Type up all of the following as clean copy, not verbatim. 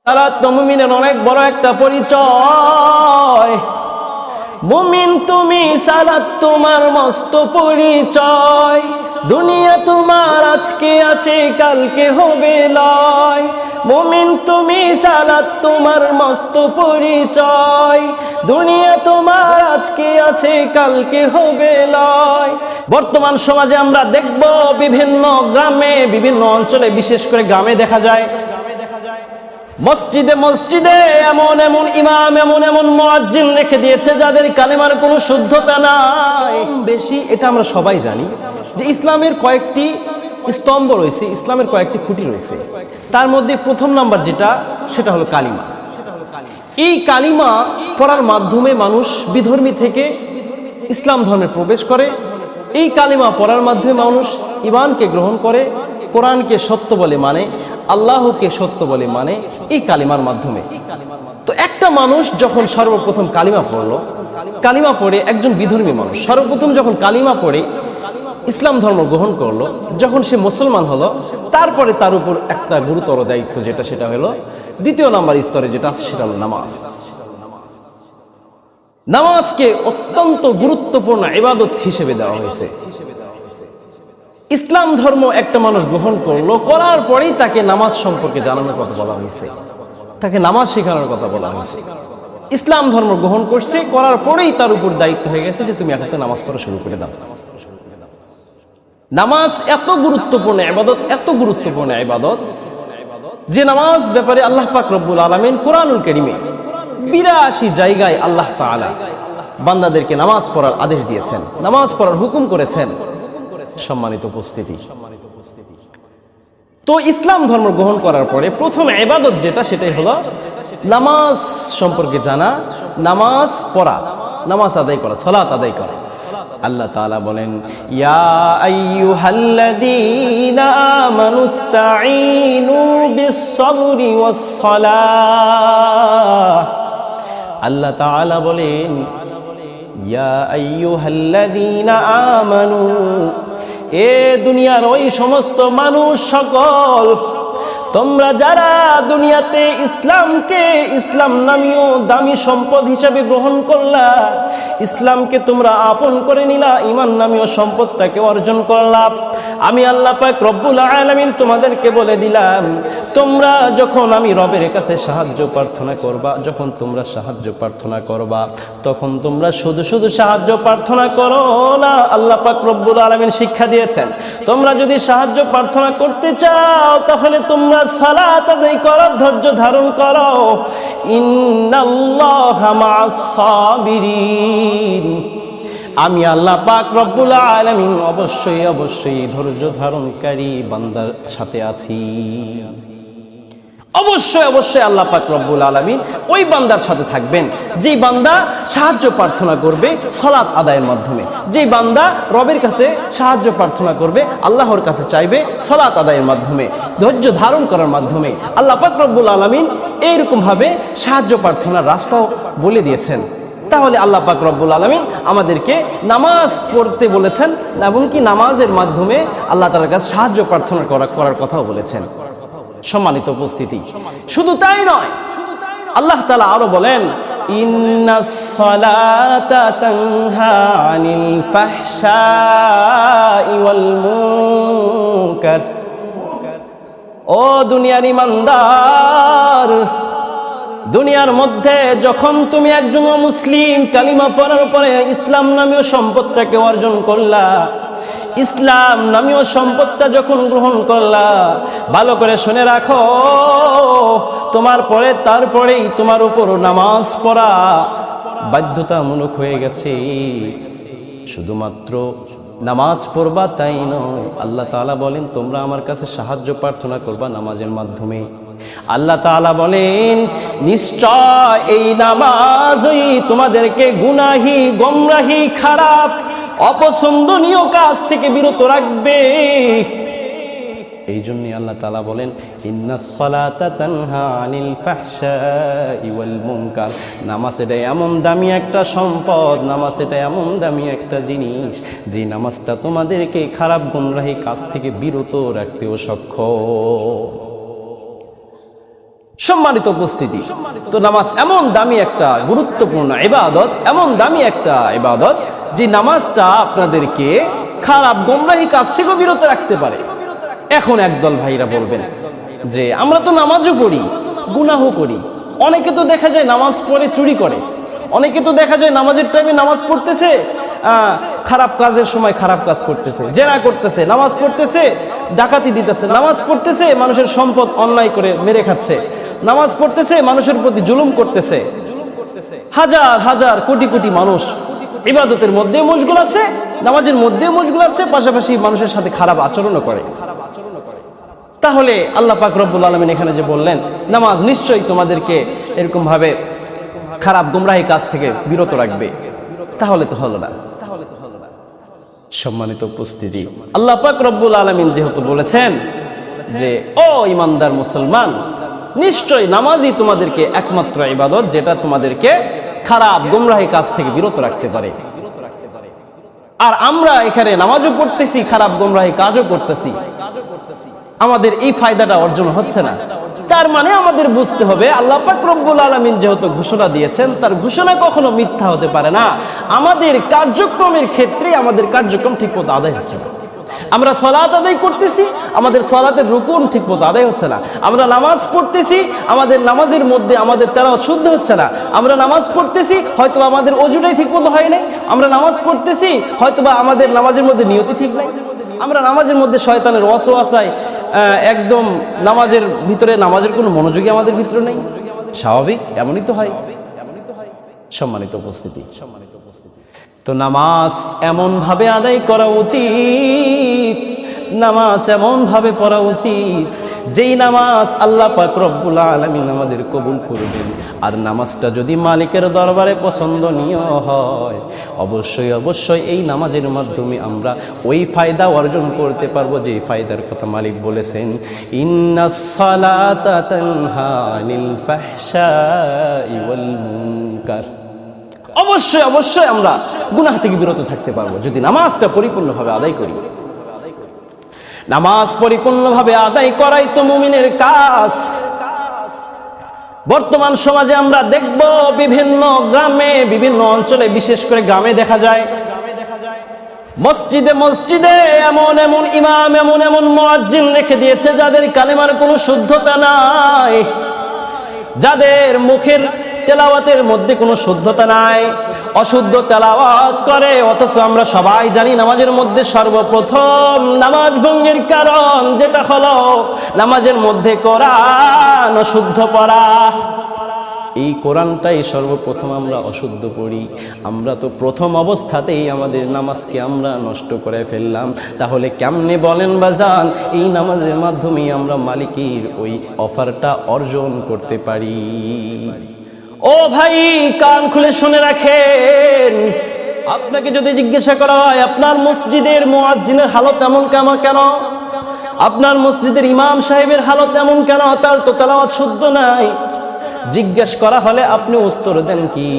সালাত তো মুমিনের অনেক বড় একটা পরিচয়। মুমিন তুমি, সালাত তোমার মস্ত পরিচয়। দুনিয়া তোমার আজকে আছে, কালকে হবে লয়। মুমিন তুমি, সালাত তোমার মস্ত পরিচয়। দুনিয়া তোমার আজকে আছে, কালকে হবে লয়। বর্তমান সমাজে আমরা দেখব বিভিন্ন গ্রামে, বিভিন্ন অঞ্চলে, বিশেষ করে গ্রামে দেখা যায় মসজিদে মসজিদে এমন এমন ইমাম, এমন এমন মুয়াজ্জিন রেখে দিয়েছে যাদের কালেমার কোনো শুদ্ধতা নাই। বেশি এটা আমরা সবাই জানি যে ইসলামের কয়েকটি স্তম্ভ রয়েছে, ইসলামের কয়েকটি খুঁটি রয়েছে। তার মধ্যে প্রথম নাম্বার যেটা, সেটা হলো কালিমা। এই কালিমা পড়ার মাধ্যমে মানুষ বিধর্মী থেকে ইসলাম ধর্মে প্রবেশ করে। এই কালিমা পড়ার মাধ্যমে মানুষ ঈমানকে গ্রহণ করে, কোরআনকে সত্য বলে মানে, আল্লাহকে সত্য বলে মানে এই কালিমার মাধ্যমে। তো একটা মানুষ যখন সর্বপ্রথম কালিমা পড়লো, কালিমা পড়ে একজন বিধর্মী মানুষ সর্বপ্রথম যখন কালিমা পড়ে ইসলাম ধর্ম গ্রহণ করলো, যখন সে মুসলমান হলো, তারপরে তার উপর একটা গুরুতর দায়িত্ব যেটা, সেটা হলো দ্বিতীয় নাম্বার স্তরে যেটা আছে, সেটা হলো নামাজ। নামাজকে অত্যন্ত গুরুত্বপূর্ণ ইবাদত হিসেবে দেওয়া হয়েছে। ইসলাম ধর্ম একটা মানুষ গ্রহণ করলো, করার পরেই তাকে নামাজ সম্পর্কে জানানোর কথা বলা হয়েছে, তাকে নামাজ শেখানোর কথা বলা হয়েছে। ইসলাম ধর্ম গ্রহণ করছে, করার পরেই তার উপর দায়িত্ব হয়ে গেছে যে তুমি এখন নামাজ পড়া শুরু করে দাও। নামাজ এত গুরুত্বপূর্ণ ইবাদত, এত গুরুত্বপূর্ণ ইবাদত যে নামাজ ব্যাপারে আল্লাহ পাক রব্বুল আলামিন কোরআনুল কারীমে ৮২ জায়গায় আল্লাহ তাআলা বান্দাদেরকে নামাজ পড়ার আদেশ দিয়েছেন, নামাজ পড়ার হুকুম করেছেন। সম্মানিত উপস্থিতি, তো ইসলাম ধর্ম গ্রহণ করার পরে প্রথম ইবাদত যেটা, সেটাই হলো নামাজ সম্পর্কে জানা, নামাজ পড়া, নামাজ আদায় করা, সালাত আদায় করা। আল্লাহ তাআলা বলেন, ইয়া আইয়ুহাল্লাযীনা আমানুস্তাঈনু বিস-সাবরি ওয়াস-সালাহ। আল্লাহ তাআলা বলেন, ইয়া আইয়ুহাল্লাযীনা আমানু, এ দুনিয়ার ওই সমস্ত মানুষ সকল, তোমরা যারা দুনিয়াতে ইসলামকে, ইসলাম নামীয় দামি সম্পদ হিসেবে গ্রহণ করলা, ইসলামকে তোমরা আপন করে নিলা, ঈমান নামীয় সম্পদটাকে অর্জন করলা, আমি আল্লাহ পাক রব্বুল আলামিন তোমাদেরকে বলে দিলাম, তোমরা যখন আমি রবের কাছে সাহায্য প্রার্থনা করবা, যখন তোমরা সাহায্য প্রার্থনা করবা, তখন তোমরা শুধু শুধু সাহায্য প্রার্থনা করো না। আল্লাহ পাক রব্বুল আলামিন শিক্ষা দিয়েছেন, তোমরা যদি সাহায্য প্রার্থনা করতে চাও তাহলে তোমরা সালাত আদায় করো, ধৈর্য ধারণ করো। ইন্নাল্লাহা মা'আস সাবিরিন, আমি আল্লাহ পাক রব্বুল আলামিন অবশ্যই অবশ্যই ধৈর্য ধারণকারী বান্দার সাথে আছি। অবশ্যই অবশ্যই আল্লাহ পাক রব্বুল আলামিন ওই বান্দার সাথে থাকবেন যেই বান্দা সাহায্য প্রার্থনা করবে সালাত আদায়ের মাধ্যমে, যেই বান্দা রবের কাছে সাহায্য প্রার্থনা করবে, আল্লাহর কাছে চাইবে সালাত আদায়ের মাধ্যমে, ধৈর্য ধারণ করার মাধ্যমে। আল্লাহ পাক রব্বুল আলামিন এইরকম ভাবে সাহায্য প্রার্থনার রাস্তাও বলে দিয়েছেন। তাহলে আল্লাহ পাক রব্বুল আলামিন আমাদেরকে নামাজ পড়তে বলেছেন এবং কি নামাজের মাধ্যমে আল্লাহ তাআলার কাছে সাহায্য প্রার্থনা করার কথাও বলেছেন। সম্মানিত উপস্থিতি, শুধু তাই নয়, আল্লাহ তাআলা আরো বলেন, ইন্নাস সালাতা তানহা আনিল ফাহশাই ওয়াল মুনকার। ও দুনিয়ার ইমানদার, দুনিয়ার মধ্যে যখন তুমি একজন মুসলিম কালিমা পড়ার পরে ইসলাম নামীয় সম্পদটাকে অর্জন করলা, ইসলাম নামীয় সম্পদটা যখন গ্রহণ করলা, ভালো করে শুনে রাখো, তোমার পরে তারপরেই তোমার উপর নামাজ পড়া বাধ্যতামূলক হয়ে গেছে। শুধুমাত্র নামাজ পড়বা তাই নয়, আল্লাহ তাআলা বলেন তোমরা আমার কাছে সাহায্য প্রার্থনা করবা নামাজের মাধ্যমে। আল্লাহ তাআলা বলেন, নিশ্চয় এই নামাজই তোমাদেরকে গুনাহি, গোমরাহি, খারাপ, অপছন্দনীয় কাজ থেকে বিরত রাখবে। এই জন্য আল্লাহ তাআলা বলেন, ইন্নাস সালাতা তানহা আনিল ফাহশাই ওয়াল মুনকার। নামাজ এটা এমন দামি একটা সম্পদ, নামাজ এটা এমন দামি একটা জিনিস যে নামাজটা তোমাদেরকে খারাপ গুমরাহি কাজ থেকে বিরত রাখতেও সক্ষম। সম্মানিত উপস্থিতি, তো নামাজ এমন দামি একটা গুরুত্বপূর্ণ ইবাদত, এমন দামি একটা ইবাদত যে নামাজটা আপনাদেরকে খারাপ গোমরাহি কাজ থেকেও বিরত রাখতে পারে। এখন একদল ভাইরা বলবেন যে আমরা তো নামাজও পড়ি, গুনাহও করি। অনেকে তো দেখা যায় নামাজ পড়ে চুরি করে, অনেকে তো দেখা যায় নামাজের টাইমে নামাজ পড়তেছে, খারাপ কাজের সময় খারাপ কাজ করতেছে, জেনা করতেছে, নামাজ পড়তেছে ডাকাতি দিতেছে, নামাজ পড়তেছে মানুষের সম্পদ অন্যায় করে মেরে খাচ্ছে, নামাজ পড়তেছে মানুষের প্রতি জুলুম করতেছে। হাজার হাজার কোটি কোটি মানুষ ইবাদতের মধ্যে মশগুল আছে, নামাজের মধ্যে মশগুল আছে, পাশাপাশি মানুষের সাথে খারাপ আচরণও করে। তাহলে আল্লাহ পাক রব্বুল আলামিন এখানে যে বললেন নামাজ নিশ্চয়ই তোমাদেরকে এরকম ভাবে খারাপ গোমরাহি কাজ থেকে বিরত রাখবে, তাহলে তো হলো না। সম্মানিত উপস্থিতি, আল্লাহ পাক রব্বুল আলামিন যেহেতু বলেছেন যে ও ইমানদার মুসলমান, নিশ্চয়ই নামাজই তোমাদেরকে একমাত্র ইবাদত যেটা তোমাদেরকে খারাপ গোমরাহি কাজ থেকে বিরত রাখতে পারে। আর আমরা এখানে নামাজও পড়তেছি, খারাপ গোমরাহি কাজও করতেছি, আমাদের এই ফায়দাটা অর্জন হচ্ছে না। তার মানে আমাদের বুঝতে হবে আল্লাহ পাক রব্বুল আলামিন যেহেতু ঘোষণা দিয়েছেন, তার ঘোষণা কখনো মিথ্যা হতে পারে না। আমাদের কার্যক্রমের ক্ষেত্রে আমাদের কার্যক্রম ঠিকমতো আদায় হচ্ছে না। আমরা সালাত আদায় করতেছি, আমাদের সালাতের রুকুন ঠিকমতো আদায় হচ্ছে না। আমরা নামাজ পড়তেছি, আমাদের নামাজের মধ্যে আমাদের তেলাওয়াত শুদ্ধ হচ্ছে না। আমরা নামাজ পড়তেছি, হয়তো আমাদের ওযুটাই ঠিকমতো হয় নাই। আমরা নামাজ পড়তেছি, হয়তোবা আমাদের নামাজের মধ্যে নিয়তি ঠিক নাই। আমরা নামাজের মধ্যে শয়তানের ওয়াসওয়াসায় একদম নামাজের ভিতরে নামাজের কোনো মনোযোগী আমাদের ভিতরে নেই। স্বাভাবিক, এমনই তো হয়। সম্মানিত উপস্থিতি, তো নামাজ এমন ভাবে আদায় করা উচিত, নামাজ এমন ভাবে পড়া উচিত যেই নামাজ আল্লাহ পাক রব্বুল আলামিন আমাদের কবুল করবেন। আর নামাজটা যদি মালিকের দরবারে পছন্দনীয় হয়, অবশ্যই অবশ্যই এই নামাজের মাধ্যমে আমরা ওই ফায়দা অর্জন করতে পারবো যে ফায়দার কথা মালিক বলেছেন, ইন্নাস সালাতা তানহা আনিল ফাহশাই ওয়াল মুনকার। অবশ্যই অবশ্যই আমরা গুনাহ থেকে বিরত থাকতে পারবো যদি নামাজটা পরিপূর্ণভাবে আদায় করি। নামাজ পরিপূর্ণভাবে আদায় করাই তো মুমিনের কাজ। বর্তমান সমাজে আমরা দেখব বিভিন্ন গ্রামে, বিভিন্ন অঞ্চলে, বিশেষ করে গ্রামে দেখা যায় মসজিদে মসজিদে এমন এমন ইমাম, এমন এমন মুয়াজ্জিন রেখে দিয়েছে যাদের কালেমার কোনো শুদ্ধতা নাই, যাদের মুখের তেলাওয়াতের মধ্যে কোনো শুদ্ধতা নাই, অশুদ্ধ তেলাওয়াত করে। অথচ আমরা সবাই জানি নামাজের মধ্যে সর্বপ্রথম নামাজ ভঙ্গের কারণ যেটা হলো নামাজের মধ্যে কোরআন অশুদ্ধ পড়া। এই কোরআনটাই সর্বপ্রথম আমরা অশুদ্ধ পড়ি। আমরা তো প্রথম অবস্থাতেই আমাদের নামাজকে আমরা নষ্ট করে ফেললাম। তাহলে কেমনে বলেন বাজান এই নামাজের মাধ্যমে আমরা মালিকের ওই অফারটা অর্জন করতে পারি? ও ভাই, কান খুলে শুনে রাখেন, আপনাকে যদি জিজ্ঞাসা করা হয় আপনার মসজিদের মুয়াজ্জিনের হালত এমন কেন, আপনার মসজিদের ইমাম সাহেবের হালত এমন কেন, তার তো তেলাওয়াত শুদ্ধ নাই, জিজ্ঞেস করা হলে আপনি উত্তর দেন কি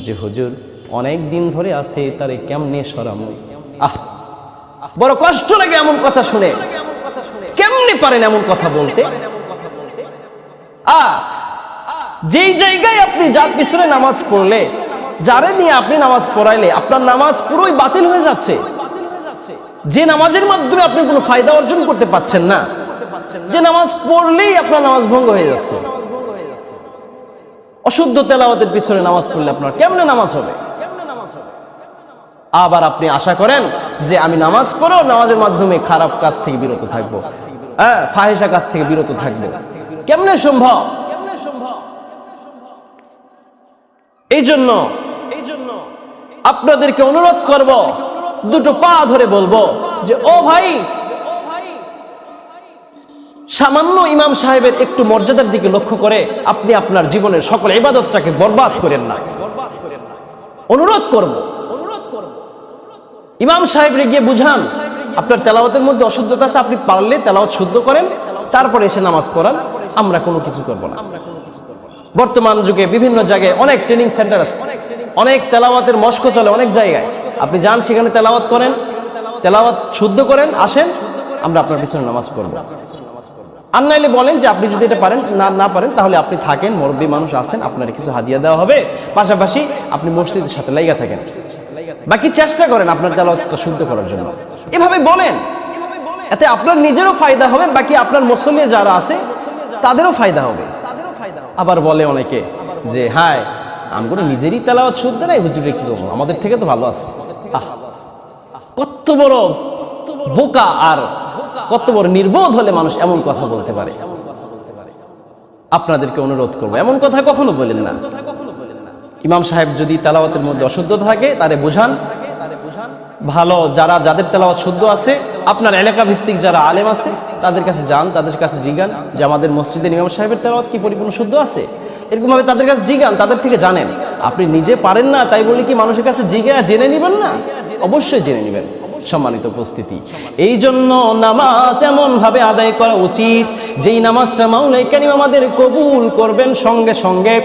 যে হুজুর অনেক দিন ধরে আছে, তারে কেমনে সরামু? বড় কষ্ট লাগে এমন কথা শুনে। কেমনে পারেন এমন কথা বলতে? যেই জায়গায় আপনি যার পিছনে নামাজ পড়লে, যারে নিয়ে আপনি নামাজ পড়াইলে আপনার নামাজ পুরোই বাতিল হয়ে যাচ্ছে, যে নামাজের মাধ্যমে আপনি কোনো ফায়দা অর্জন করতে পারছেন না, যে নামাজ পড়লেই আপনার নামাজ ভঙ্গ হয়ে যাচ্ছে। অশুদ্ধ তেলাওয়াতের পিছনে নামাজ পড়লে আপনার কেমনে নামাজ হবে? আবার আপনি আশা করেন যে আমি নামাজ পড়েও নামাজের মাধ্যমে খারাপ কাজ থেকে বিরত থাকবো, ফাহিশা কাজ থেকে বিরত থাকবো, কেমনে সম্ভব? এই জন্য আপনাদেরকে অনুরোধ করব, দুটো পা ধরে বলবো যে ও ভাই, সামান্য ইমাম সাহেবের একটু মর্যাদার দিকে লক্ষ্য করে আপনি আপনার জীবনের সকল ইবাদতটাকে বরবাদ করেন না। অনুরোধ করব, ইমাম সাহেবরে গিয়ে বুঝান আপনার তেলাওয়াতের মধ্যে অশুদ্ধতা আছে, আপনি পারলে তেলাওয়াত শুদ্ধ করেন, তারপরে এসে নামাজ পড়ান, আমরা কোনো কিছু করব না। বর্তমান যুগে বিভিন্ন জায়গায় অনেক ট্রেনিং সেন্টার আছে, অনেক তেলাওয়াতের মশক চলে অনেক জায়গায়, আপনি যান সেখানে তেলাওয়াত করেন, তেলাওয়াত শুদ্ধ করেন, আসেন, আমরা আপনার পিছনে নামাজ পড়ব। আর নাইলে বলেন যে আপনি যদি এটা পারেন না পারেন তাহলে আপনি থাকেন, মুরব্বী মানুষ আছেন, আপনার কিছু হাদিয়া দেওয়া হবে, পাশাপাশি আপনি মসজিদের সাথে লাইগা থাকেন, বাকি চেষ্টা করেন আপনার তেলাওয়াতটা শুদ্ধ করার জন্য। এভাবে বলেন, এতে আপনার নিজেরও ফায়দা হবে, বাকি আপনার মুসল্লি যারা আছে তাদেরও ফায়দা হবে। আবার বলে অনেকে যে হ্যাঁ আমগুলো নিজেরই তেলাওয়াত শুদ্ধ নাই, হুজুরে কি করবো, আমাদের থেকে তো ভালো আছে। কত বড় বোকা আর কত বড় নির্বোধ হলে মানুষ এমন কথা বলতে পারে। আপনাদেরকে অনুরোধ করবো এমন কথা কখনো বলেন না। ইমাম সাহেব যদি তেলাওয়াতের মধ্যে অশুদ্ধতা থাকে তারে বুঝান, ভালো যাদের তেলাওয়াত শুদ্ধ আছে, আপনার এলাকা ভিত্তিক যারা আলেম আছে তাদের কাছে যান, তাদের কাছে জিজ্ঞান যে আমাদের মসজিদের ইমাম সাহেবের তেলাওয়াত কি পরিপূর্ণ শুদ্ধ আছে, এরকম ভাবে তাদের কাছে জিজ্ঞান, তাদের থেকে জানেন। আপনি নিজে পারেন না তাই বলে কি মানুষের কাছে জিজ্ঞাসা জেনে নেবেন না? অবশ্যই জেনে নেবেন। সম্মানিত উপস্থিতি, এই জন্য নামাজ এমন ভাবে আদায় করা উচিত যেই নামাজটা মাওলাই কারীম আমাদের কবুল করবেন। সঙ্গে সঙ্গে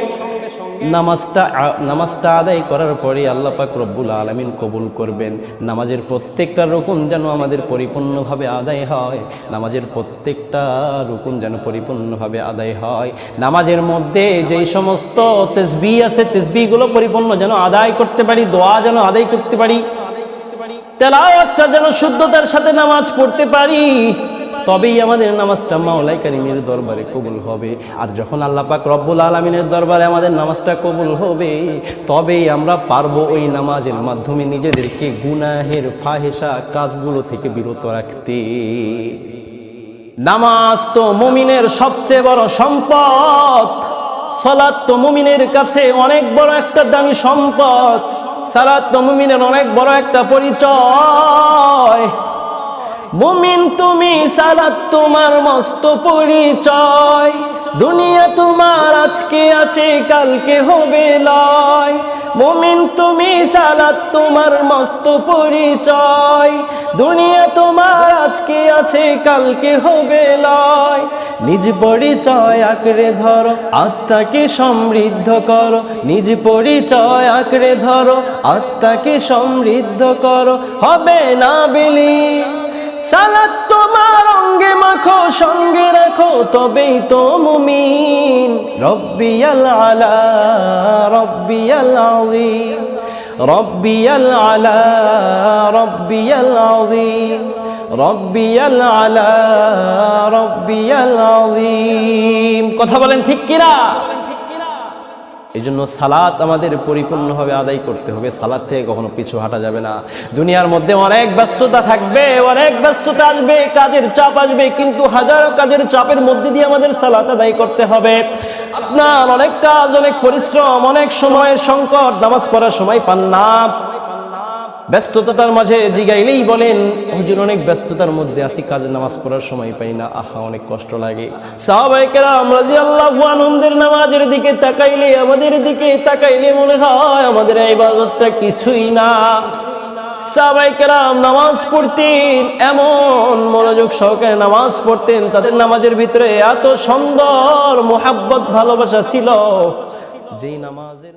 নামাজটা আদায় করার পরে আল্লাহ পাক রব্বুল আলামিন কবুল করবেন। নামাজের প্রত্যেকটা রুকুন যেন আমাদের পরিপূর্ণভাবে আদায় হয়, নামাজের প্রত্যেকটা রুকুন যেন পরিপূর্ণভাবে আদায় হয়। নামাজের মধ্যে যেই সমস্ত তাসবিহ আছে তাসবিহগুলো পরিপূর্ণ যেন আদায় করতে পারি, দোয়া যেন আদায় করতে পারি, তেলাওয়াতটা যেন শুদ্ধতার সাথে নামাজ পড়তে পারি, তবেই আমাদের নামাজটা মাওলাই কারীমের দরবারে কবুল হবে। আর যখন আল্লাহ পাক রব্বুল আলামিনের দরবারে আমাদের নামাজটা কবুল হবে, তবেই আমরা পারবো ওই নামাজের মাধ্যমে নিজেদেরকে গুনাহের ফাহেশা কাজগুলো থেকে বিরত রাখতে। নামাজ তো মুমিনের সবচেয়ে বড় সম্পদ, সালাত তো মুমিনের কাছে অনেক বড় একটা দামি সম্পদ, সালাত তো মুমিনের অনেক বড় একটা পরিচয়। মুমিন তুমি, সালাত তোমার মস্ত পরিচয়, দুনিয়া তোমার আজকে আছে কালকে হবে লয়। মুমিন তুমি, সালাত তোমার মস্ত পরিচয়, দুনিয়া তোমার আজকে আছে কালকে হবে লয়। নিজ পরিচয় আঁকড়ে ধরো, আত্মাকে সমৃদ্ধ করো, নিজ পরিচয় আঁকড়ে ধরো, আত্মাকে সমৃদ্ধ করো, হবে না বিলীন। সালাত তোমার অঙ্গে মাখো, সঙ্গে রাখো, তবেই তো মুমিন। রব্বিয়াল আলা রব্বিয়াল আযীম, রব্বিয়াল আলা রব্বিয়াল আযীম, রব্বিয়াল আলা রব্বিয়াল আযীম। কথা বলেন ঠিক কিনা? এই জন্য সালাত আমাদের পরিপূর্ণভাবে আদায় করতে হবে, সালাত থেকে কখনো পিছু হাঁটা যাবে না। দুনিয়ার মধ্যে অনেক ব্যস্ততা থাকবে, অনেক ব্যস্ততা আসবে, কাজের চাপ আসবে, কিন্তু হাজারো কাজের চাপের মধ্যে দিয়ে আমাদের সালাত আদায় করতে হবে। আপনার অনেক কাজ, অনেক পরিশ্রম, অনেক সময়ের সংকট, নামাজ পড়ার সময় পান না, ব্যস্ততার মাঝে জিগাইলেই বলেন হুজুর অনেক ব্যস্ততার মধ্যে আছি, কাজে নামাজ পড়ার সময় পাই না, আহা অনেক কষ্ট লাগে। সাহাবায়ে কেরাম রাদিয়াল্লাহু আনহুমদের নামাজের দিকে তাকাইলে, আমাদের দিকে তাকাইলে মনে হয় আমাদের এই ইবাদতটা কিছুই না। সাহাবায়ে কেরাম নামাজ পড়তেন, এমন মনোযোগ সহকারে নামাজ পড়তেন, তাদের নামাজের ভিতরে এত সুন্দর মুহাব্বত ভালোবাসা ছিল যেই নামাজের